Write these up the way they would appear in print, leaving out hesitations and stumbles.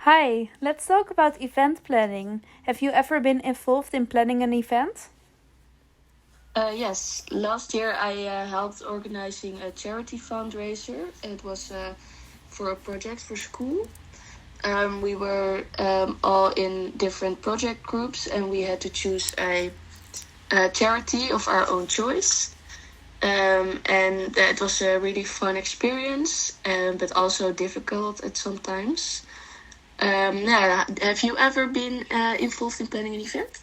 Hi, let's talk about event planning. Have you ever been involved in planning an event? Yes, last year I helped organizing a charity fundraiser. It was for a project for school. We were all in different project groups and we had to choose a charity of our own choice. And it was a really fun experience, but also difficult at some times. Yeah, have you ever been involved in planning an event?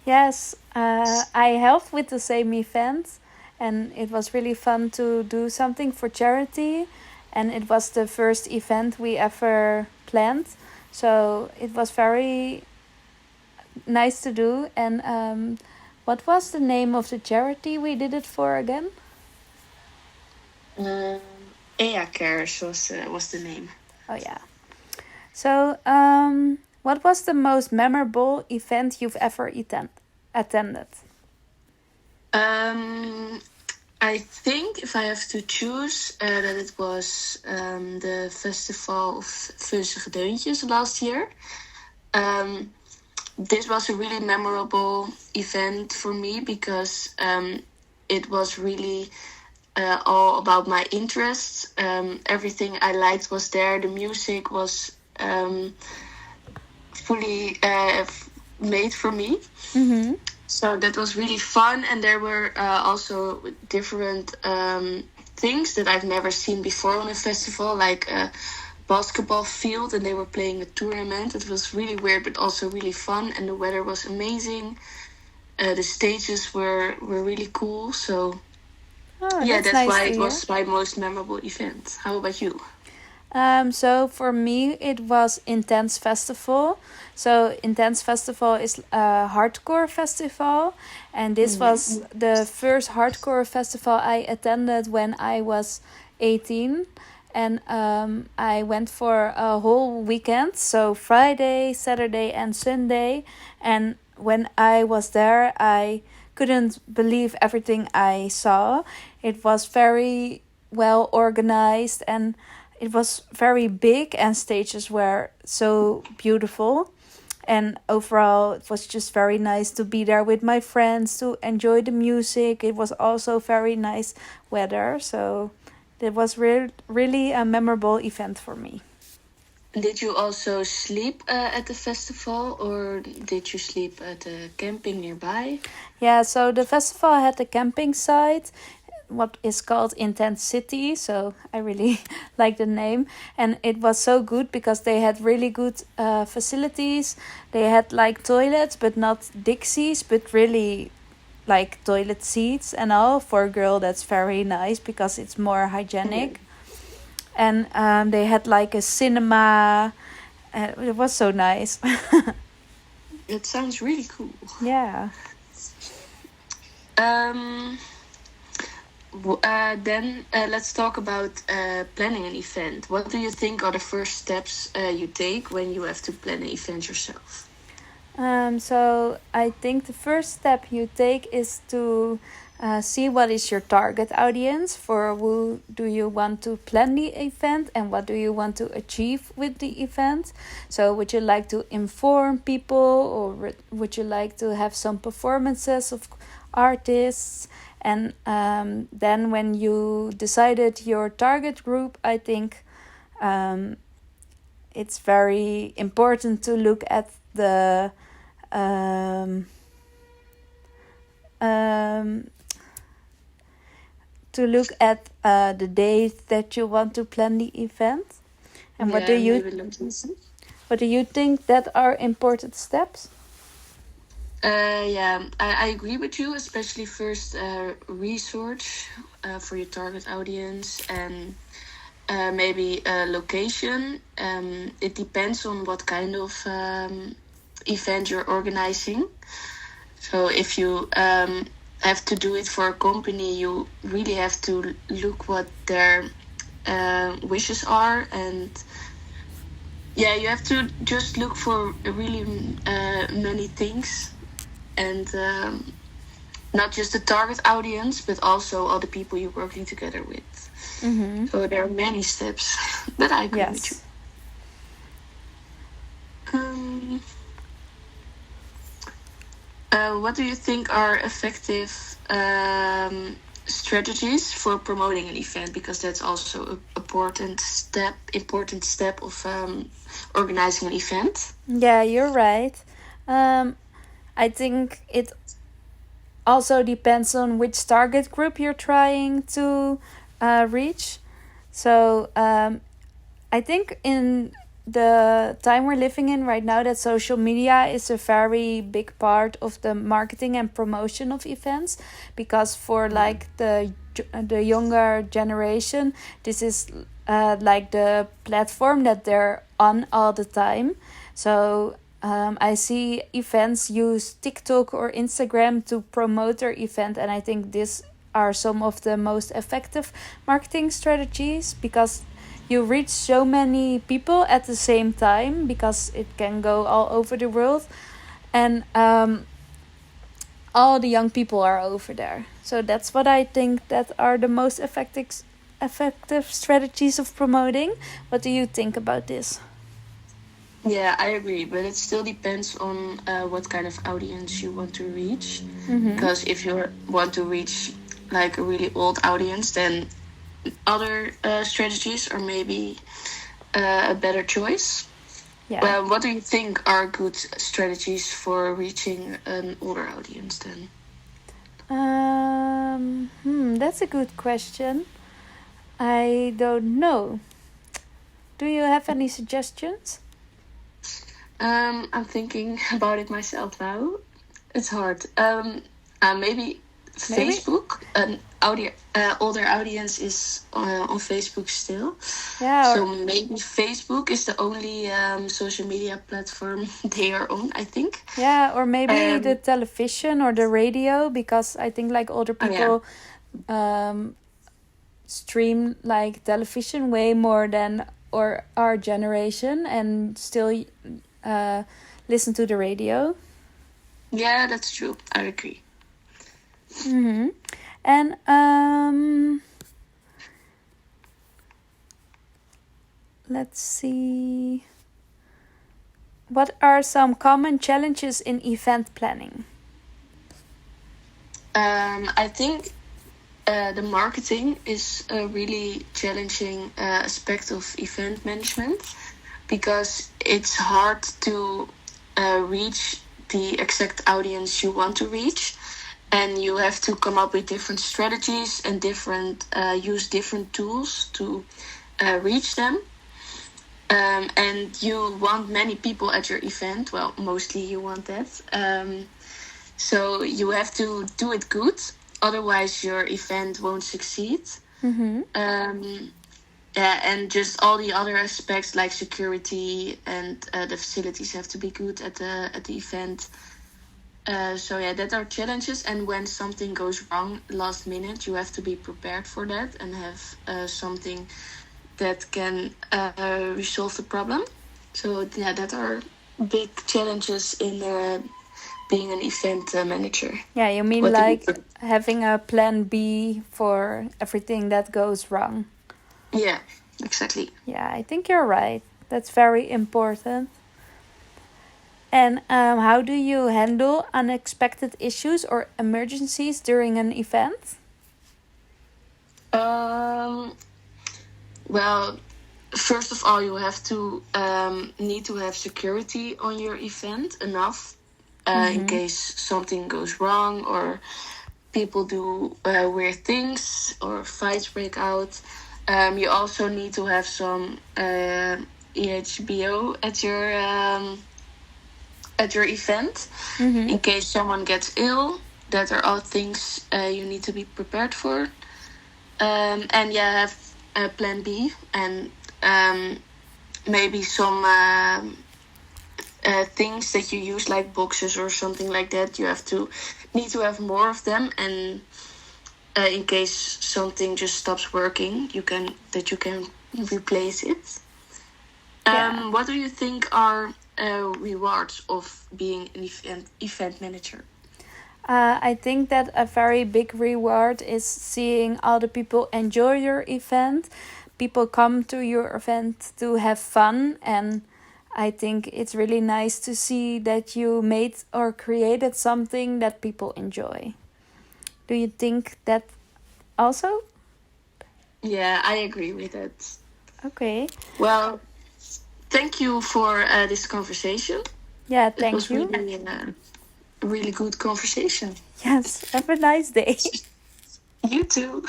Yes, I helped with the same event, and it was really fun to do something for charity. And it was the first event we ever planned, so it was very nice to do. And what was the name of the charity we did it for again? Um, Ea Cares was the name. Oh, yeah. So, what was the most memorable event you've ever attended? I think if I have to choose, that it was the festival of Vissers last year. This was a really memorable event for me because it was really all about my interests. Everything I liked was there. The music was fully made for me. Mm-hmm. So that was really fun, and there were also different things that I've never seen before on a festival, like a basketball field, and they were playing a tournament. It was really weird, but also really fun, and the weather was amazing. The stages were really cool, so Oh, yeah, that's that's nice why to it hear. was my most memorable event. How about you? So for me, it was Intense Festival. So Intense Festival is a hardcore festival, and this was the first hardcore festival I attended when I was 18. And I went for a whole weekend, so Friday, Saturday, and Sunday. And when I was there, I couldn't believe everything I saw. It was very well organized, and it was very big, and stages were so beautiful. And overall, it was just very nice to be there with my friends to enjoy the music. It was also very nice weather, so it was really a memorable event for me. Did you also sleep at the festival, or did you sleep at a camping nearby? Yeah, so the festival had a camping site, what is called Intense City. So I really like the name, and it was so good because they had really good facilities. They had like toilets, but not Dixies, but really like toilet seats and all. For a girl, that's very nice because it's more hygienic. And they had like a cinema. It was so nice. It sounds really cool. Yeah. Then let's talk about planning an event. What do you think are the first steps you take when you have to plan an event yourself? So I think the first step you take is to see what is your target audience, for who do you want to plan the event and what do you want to achieve with the event. So would you like to inform people, or would you like to have some performances of artists? And then when you decided your target group, I think it's very important to look at the um, um, the date that you want to plan the event. And Yeah, maybe let's listen. what do you think that are important steps? Yeah, I agree with you, especially first research for your target audience and maybe location. It depends on what kind of event you're organizing. So if you have to do it for a company, you really have to look what their wishes are, and yeah, you have to just look for really many things, and not just the target audience, but also all the people you're working together with. Mm-hmm. So there are many steps, but I agree with you. Yes. what do you think are effective strategies for promoting an event? Because that's also an important step of organizing an event. Yeah, you're right. I think it also depends on which target group you're trying to reach. So I think in the time we're living in right now, that social media is a very big part of the marketing and promotion of events, because for like the younger generation, this is like the platform that they're on all the time. So I see events use TikTok or Instagram to promote their event, and I think these are some of the most effective marketing strategies, because you reach so many people at the same time, because it can go all over the world, and all the young people are over there. So that's what I think that are the most effective strategies of promoting. What do you think about this? Yeah, I agree, but it still depends on what kind of audience you want to reach. Because if you want to reach like a really old audience, then other strategies are maybe a better choice. Yeah. Well, what do you think are good strategies for reaching an older audience then? That's a good question. I don't know. Do you have any suggestions? I'm thinking about it myself now. It's hard. Maybe Facebook. An older audience is on Facebook still. Yeah. So maybe Facebook is the only social media platform they are on, I think. Yeah, or maybe the television or the radio, because I think like older people stream like television way more than our generation, and still listen to the radio. Yeah, that's true. I agree. And let's see. What are some common challenges in event planning? I think the marketing is a really challenging aspect of event management, because it's hard to reach the exact audience you want to reach, and you have to come up with different strategies and use different tools to reach them. And you want many people at your event. Well, mostly you want that. So you have to do it good, otherwise your event won't succeed. Yeah, and just all the other aspects like security and the facilities have to be good at the event. So yeah, that are challenges. And when something goes wrong last minute, you have to be prepared for that and have something that can resolve the problem. So yeah, that are big challenges in being an event manager. Yeah, you mean like having a plan B for everything that goes wrong. Yeah, exactly. Yeah, I think you're right. That's very important. And how do you handle unexpected issues or emergencies during an event? Well, first of all, you have to need to have security on your event enough in case something goes wrong or people do weird things or fights break out. You also need to have some EHBO at your event in case someone gets ill. That are all things you need to be prepared for. And yeah, have a plan B and maybe some things that you use like boxes or something like that. You need to have more of them, and in case something just stops working, you can replace it. What do you think are rewards of being an event manager? I think that a very big reward is seeing all the people enjoy your event. People come to your event to have fun, and I think it's really nice to see that you made or created something that people enjoy. Do you think that also? Yeah, I agree with it. Okay. Well, thank you for this conversation. Yeah, It thank was you. really a really good conversation. Yes, have a nice day. You too.